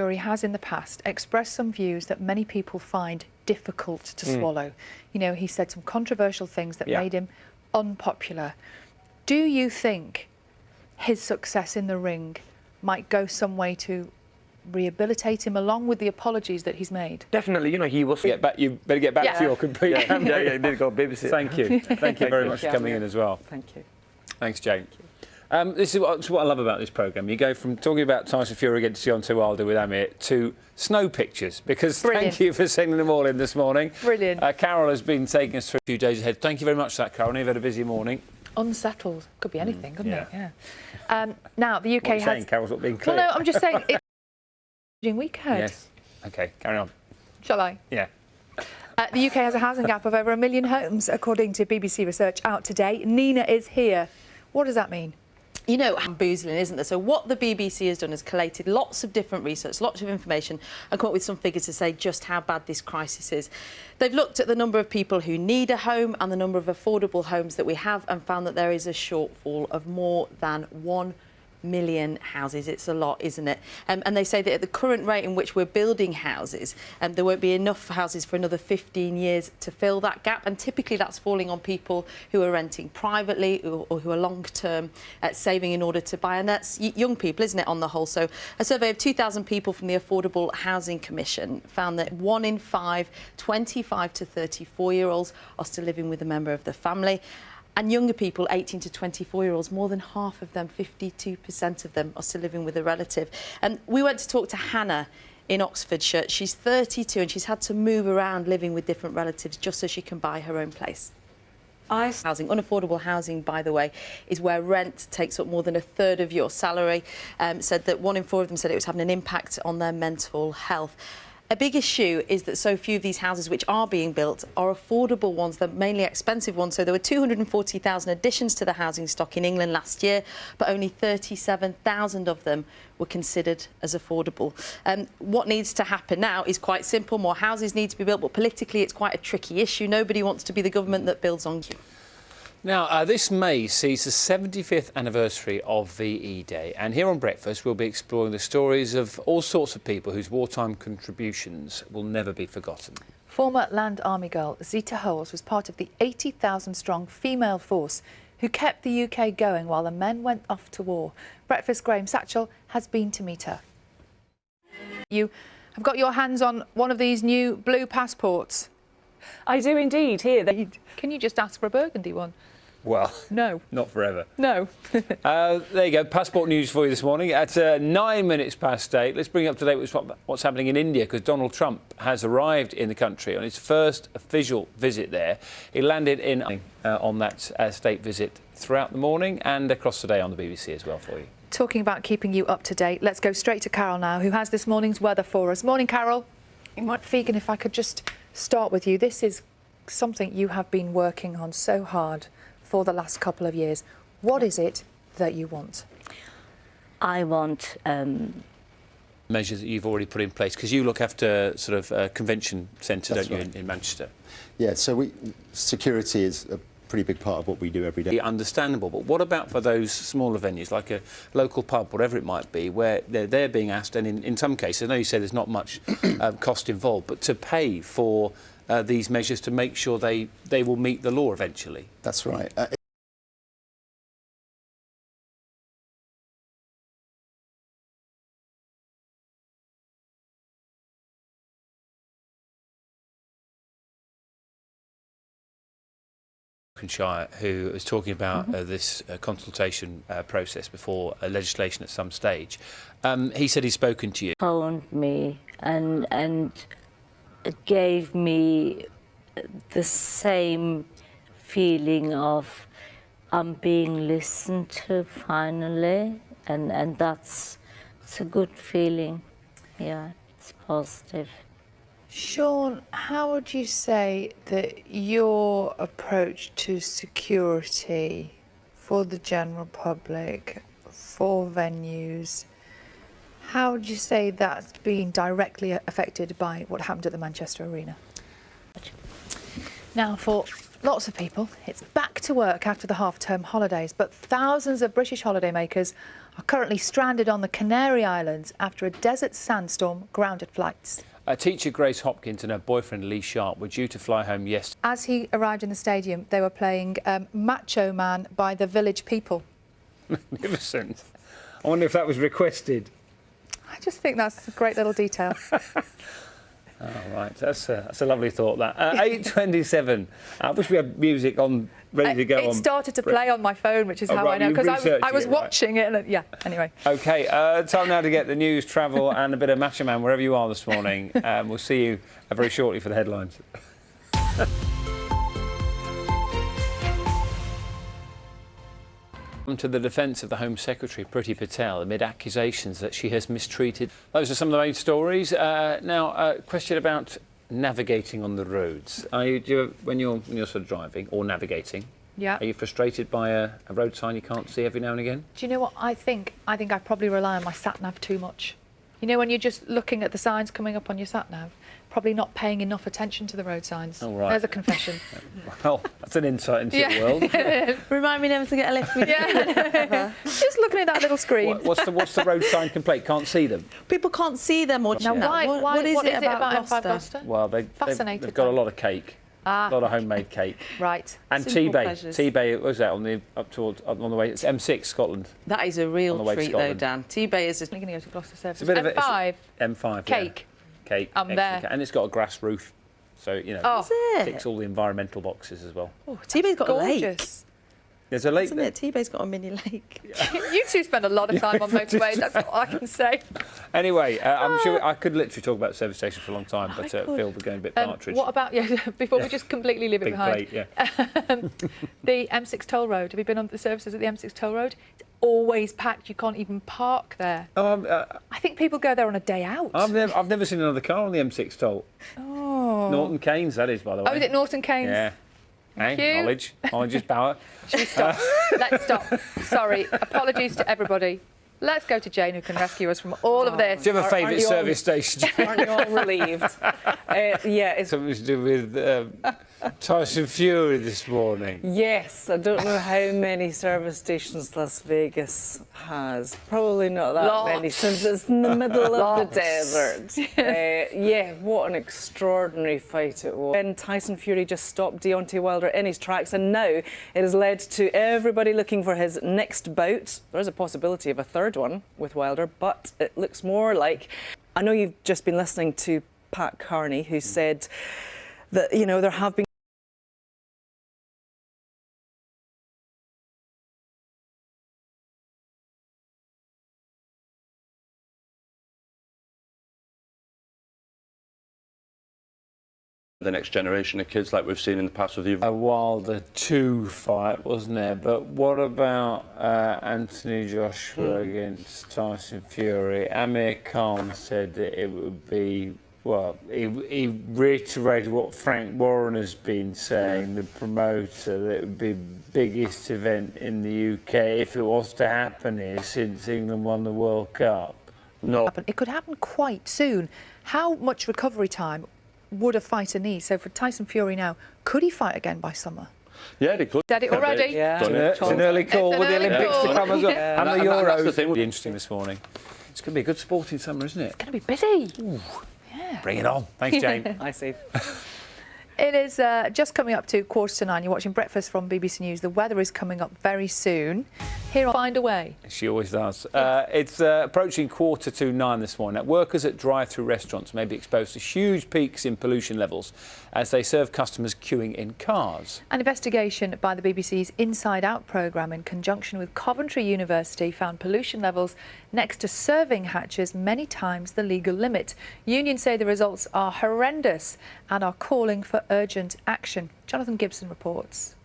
He has in the past expressed some views that many people find difficult to swallow. You know, he said some controversial things that made him unpopular. Do you think his success in the ring might go some way to rehabilitate him, along with the apologies that he's made? Definitely, you know, he was... You better get back to your complete camera. Yeah, he did go babysit. Thank you. Thank you very much for coming in as well. Thank you. Thanks, Jane. This is what I love about this programme. You go from talking about Tyson Fury against Deontay Wilder with Amit to snow pictures, because thank you for sending them all in this morning. Brilliant. Carol has been taking us through a few days ahead. Thank you very much for that, Carol. You've had a busy morning. Unsettled. Could be anything, couldn't it? Yeah. Now, the UK has... saying, Carol's not being clear. Well, no, I'm just saying... it's a week ahead. Yes. OK, carry on. Shall I? Yeah. The UK has a housing gap of over 1 million homes, according to BBC research out today. Nina is here. What does that mean? You know, bamboozling, isn't there? So what the BBC has done is collated lots of different research, lots of information, and come up with some figures to say just how bad this crisis is. They've looked at the number of people who need a home and the number of affordable homes that we have, and found that there is a shortfall of more than 1 million houses. It's a lot, isn't it? And they say that at the current rate in which we're building houses, there won't be enough houses for another 15 years to fill that gap. And typically that's falling on people who are renting privately or who are long-term saving in order to buy. And that's young people, isn't it, on the whole? So a survey of 2,000 people from the Affordable Housing Commission found that 1 in 5 25 to 34-year-olds are still living with a member of the family. And younger people, 18 to 24-year-olds, more than half of them, 52% of them, are still living with a relative. And we went to talk to Hannah in Oxfordshire. She's 32 and she's had to move around living with different relatives just so she can buy her own place. Housing, unaffordable housing, by the way, is where rent takes up more than 1/3 of your salary. Said that 1 in 4 of them said it was having an impact on their mental health. A big issue is that so few of these houses which are being built are affordable ones. They're mainly expensive ones. So there were 240,000 additions to the housing stock in England last year, but only 37,000 of them were considered as affordable. What needs to happen now is quite simple. More houses need to be built, but politically it's quite a tricky issue. Nobody wants to be the government that builds on you. Now, this May sees the 75th anniversary of VE Day, and here on Breakfast we'll be exploring the stories of all sorts of people whose wartime contributions will never be forgotten. Former Land Army girl Zita Holes was part of the 80,000-strong female force who kept the UK going while the men went off to war. Breakfast Graham Satchell has been to meet her. You have got your hands on one of these new blue passports. I do indeed. Here. Can you just ask for a burgundy one? Well, no. Not forever. No. There you go, passport news for you this morning. At 9 minutes past 8, let's bring you up to date with what's happening in India, because Donald Trump has arrived in the country on his first official visit there. He landed in on that state visit throughout the morning and across the day on the BBC as well for you. Talking about keeping you up to date, let's go straight to Carol now, who has this morning's weather for us. Morning, Carol. Figan, if I could just start with you. This is something you have been working on so hard for the last couple of years. What is it that you want? I want measures that you've already put in place, because you look after sort of a convention centre, don't you, in Manchester? Yeah, so security is a pretty big part of what we do every day. Understandable, but what about for those smaller venues, like a local pub, whatever it might be, where they're being asked, and in some cases, I know you say there's not much cost involved, but to pay for these measures to make sure they will meet the law eventually? That's right. Shire, who was talking about this consultation process before legislation at some stage. He said he's spoken to you. Phoned me and it gave me the same feeling of I'm being listened to finally, and it's a good feeling. Yeah, it's positive. Sean, how would you say that your approach to security for the general public, for venues, how would you say that's been directly affected by what happened at the Manchester Arena? Now, for Lots of people. It's back to work after the half-term holidays, but thousands of British holidaymakers are currently stranded on the Canary Islands after a desert sandstorm grounded flights. Teacher Grace Hopkins and her boyfriend Lee Sharp were due to fly home yesterday. As he arrived in the stadium, they were playing Macho Man by the Village People. Magnificent. I wonder if that was requested. I just think that's a great little detail. Oh, right, that's a lovely thought, that. 8:27. I wish we had music on, ready to go on. It started to play on my phone, which is how right, I know, you because I was researched it, right. watching it. And, yeah, anyway. OK, time now to get the news, travel and a bit of Macho Man wherever you are this morning. We'll see you very shortly for the headlines. To the defence of the Home Secretary, Priti Patel, amid accusations that she has mistreated. Those are some of the main stories. Now, a question about navigating on the roads. When you're sort of driving or navigating, Yeah. are you frustrated by a road sign you can't see every now and again? Do you know what I think? I think I probably rely on my sat-nav too much. You know, when you're just looking at the signs coming up on your sat-nav, probably not paying enough attention to the road signs. Oh, right. There's a confession. Well, that's an insight into your world. Remind me never to get a lift with you. Yeah. Just looking at that little screen. What's the road sign complaint? Can't see them. People can't see them or Now, what is it about Gloucester? M5 Gloucester? Well, Fascinated they've got a by- lot of cake. A lot of homemade cake. Right. And Simple T-Bay. pleasures. T-Bay, what was that on the way? It's M6 Scotland. That is a On the real way to treat, though, Scotland. Dan. T-Bay is a... I'm going to go to Gloucester Services. It's a bit of a- M5. M5. Cake. Yeah. Cake. I'm excellent there. cake. And it's got a grass roof, so you know, Oh, Is it? ticks all the environmental boxes as well. T-Bay's got a lake. gorgeous. There's a lake Isn't there. it? T-Bay's got a mini lake. You two spend a lot of time on motorways, that's all I can say. Anyway, I'm sure I could literally talk about the service station for a long time, but Phil, we're going a bit partridge. What about, before we just completely leave it Big behind, plate, yeah. the M6 toll road, have you been on the services at the M6 toll road? It's always packed, you can't even park there. I think people go there on a day out. I've never seen another car on the M6 toll. Oh. Norton Keynes, that is, by the way. Oh, is it Norton Keynes? Yeah. Thank Hey, you. knowledge is power. Should we stop? Let's stop. Sorry, apologies to everybody. Let's go to Jane, who can rescue us from all of this. Do you have a Aren't favourite you all- service station? Aren't you all relieved? Yeah, it's Something to do with Tyson Fury this morning. yes. I don't know how many service stations Las Vegas has. Probably not that Lots. many, since it's in the middle of Lots. the desert. Yeah, what an extraordinary fight it was. And Tyson Fury just stopped Deontay Wilder in his tracks, and now it has led to everybody looking for his next bout. There's a possibility of a third one with Wilder, but it looks more like... I know you've just been listening to Pat Carney, who said that, you know, there have been the next generation of kids like we've seen in the past with you. A Wilder 2 fight, wasn't there? But what about Anthony Joshua against Tyson Fury? Amir Khan said that it would be, well, he reiterated what Frank Warren has been saying, the promoter, that it would be the biggest event in the UK if it was to happen here since England won the World Cup. No, It could happen quite soon. How much recovery time would a fighter need? So for Tyson Fury now, could he fight again by summer? yeah, they could. Said it already? Yeah. Done it. It's an early call It's an with the early Olympics call. to come as well. Yeah. And the And that's Euros. the thing. It'll be interesting this morning. It's going to be a good sporting summer, isn't it? Going to be busy. Bring it on. Thanks, Jane. I see. It is just coming up to 8:45. You're watching Breakfast from BBC News. The weather is coming up very soon. Here on Find a Way. She always does. It's approaching 9:15 this morning. Now, workers at drive-through restaurants may be exposed to huge peaks in pollution levels as they serve customers queuing in cars. An investigation by the BBC's Inside Out programme in conjunction with Coventry University found pollution levels next to serving hatches many times the legal limit. Unions say the results are horrendous and are calling for urgent action. Jonathan Gibson reports.